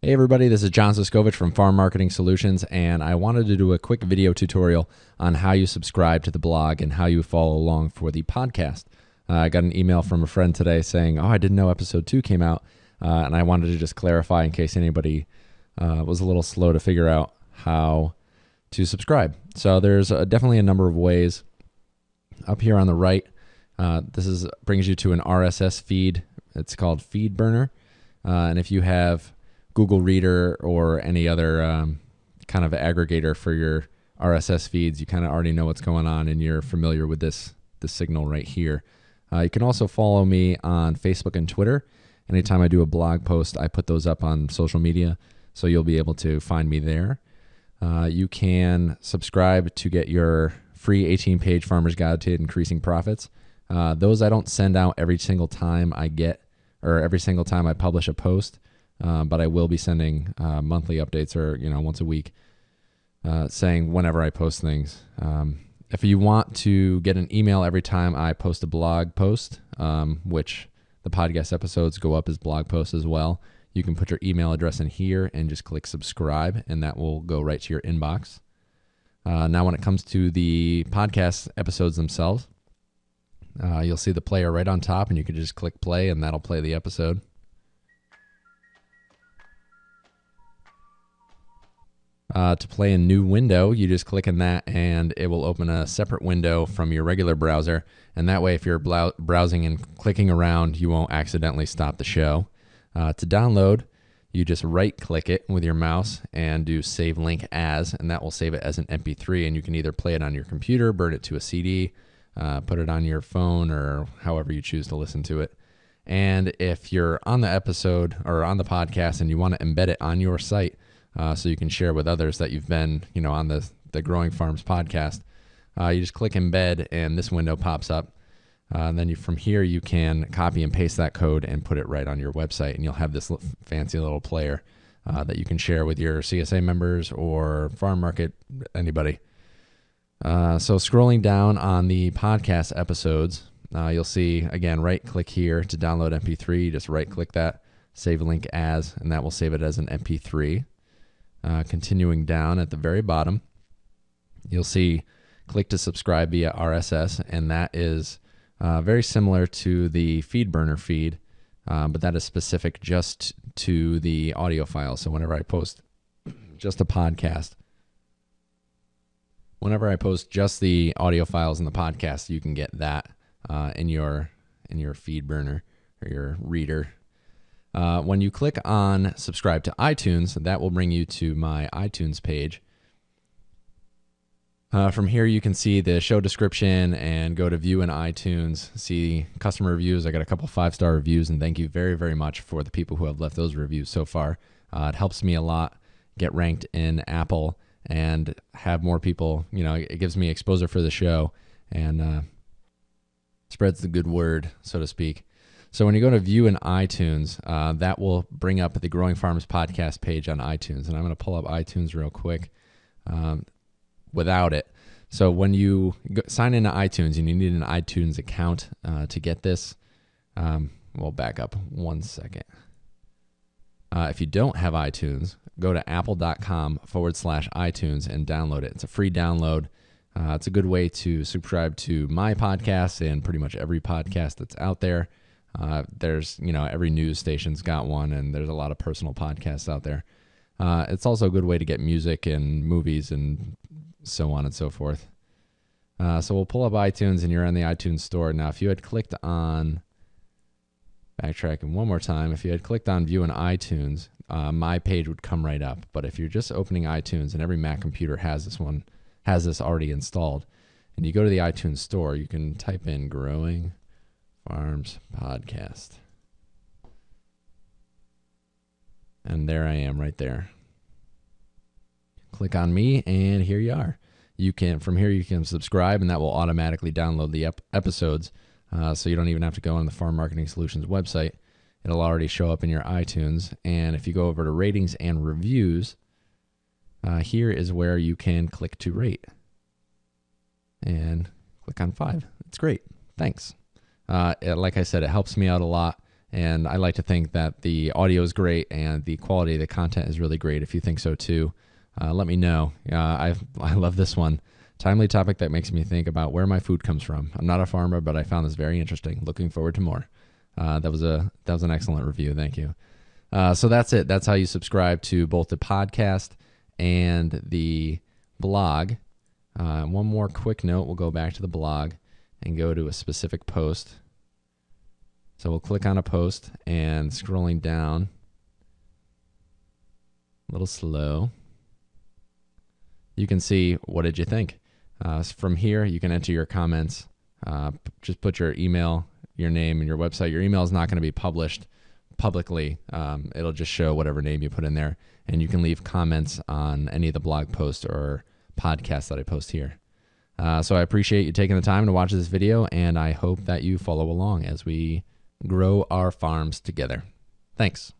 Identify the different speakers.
Speaker 1: Hey everybody, this is John Siskovich from Farm Marketing Solutions, and I wanted to do a quick video tutorial on how you subscribe to the blog and how you follow along for the podcast. I got an email from a friend today saying, I didn't know episode 2 came out, and I wanted to just clarify in case anybody was a little slow to figure out how to subscribe. So there's definitely a number of ways. Up here on the right, this brings you to an RSS feed. It's called FeedBurner, and if you have Google Reader or any other kind of aggregator for your RSS feeds, you kind of already know what's going on and you're familiar with this signal right here. You can also follow me on Facebook and Twitter. Anytime I do a blog post, I put those up on social media, so you'll be able to find me there. You can subscribe to get your free 18-page Farmer's Guide to Increasing Profits. Those I don't send out every single time I publish a post. But I will be sending monthly updates or once a week saying whenever I post things. If you want to get an email every time I post a blog post, which the podcast episodes go up as blog posts as well, you can put your email address in here and just click subscribe, and that will go right to your inbox. Now when it comes to the podcast episodes themselves, you'll see the player right on top, and you can just click play and that'll play the episode. To play a new window, you just click on that and it will open a separate window from your regular browser. And that way, if you're browsing and clicking around, you won't accidentally stop the show. To download, you just right click it with your mouse and do save link as, and that will save it as an MP3. And you can either play it on your computer, burn it to a CD, put it on your phone, or however you choose to listen to it. And if you're on the episode or on the podcast and you want to embed it on your site, so you can share with others that you've been, on the Growing Farms podcast. You just click embed and this window pops up. And then from here, you can copy and paste that code and put it right on your website. And you'll have this fancy little player that you can share with your CSA members or farm market, anybody. So scrolling down on the podcast episodes, you'll see, again, right click here to download MP3. You just right click that, save link as, and that will save it as an MP3. Continuing down at the very bottom, you'll see click to subscribe via RSS, and that is very similar to the FeedBurner feed, but that is specific just to the audio file. So whenever I post just a podcast, whenever I post just the audio files in the podcast, you can get that in your FeedBurner or your reader. When you click on subscribe to iTunes, that will bring you to my iTunes page. From here, you can see the show description and go to view in iTunes, see customer reviews. I got a couple 5-star reviews, and thank you very, very much for the people who have left those reviews so far. It helps me a lot get ranked in Apple and have more people, it gives me exposure for the show and spreads the good word, so to speak. So when you go to view in iTunes, that will bring up the Growing Farms podcast page on iTunes. And I'm going to pull up iTunes real quick without it. So when you sign into iTunes and you need an iTunes account to get this, we'll back up 1 second. If you don't have iTunes, go to apple.com/iTunes and download it. It's a free download. It's a good way to subscribe to my podcast and pretty much every podcast that's out there. There's, every news station's got one, and there's a lot of personal podcasts out there. It's also a good way to get music and movies and so on and so forth. So we'll pull up iTunes, and you're on the iTunes store. Now, if you had clicked on, backtracking one more time, if you had clicked on view in iTunes, my page would come right up. But if you're just opening iTunes, and every Mac computer has this already installed, and you go to the iTunes store, you can type in Growing Farms podcast. And there I am right there. Click on me and here you are. From here you can subscribe, and that will automatically download the episodes. So you don't even have to go on the Farm Marketing Solutions website. It'll already show up in your iTunes. And if you go over to ratings and reviews, here is where you can click to rate. And click on 5. It's great. Thanks. Like I said, it helps me out a lot, And I like to think that the audio is great and the quality of the content is really great. If you think so too, let me know. I love this one. Timely topic that makes me think about where my food comes from. I'm not a farmer, but I found this very interesting. Looking forward to more. That was an excellent review. Thank you. So that's it. That's how you subscribe to both the podcast and the blog. One more quick note. We'll go back to the blog and go to a specific post. So we'll click on a post, and scrolling down, a little slow, you can see what did you think. From here, you can enter your comments. Just put your email, your name, and your website. Your email is not going to be published publicly. It'll just show whatever name you put in there, and you can leave comments on any of the blog posts or podcasts that I post here. So I appreciate you taking the time to watch this video, and I hope that you follow along as we grow our farms together. Thanks.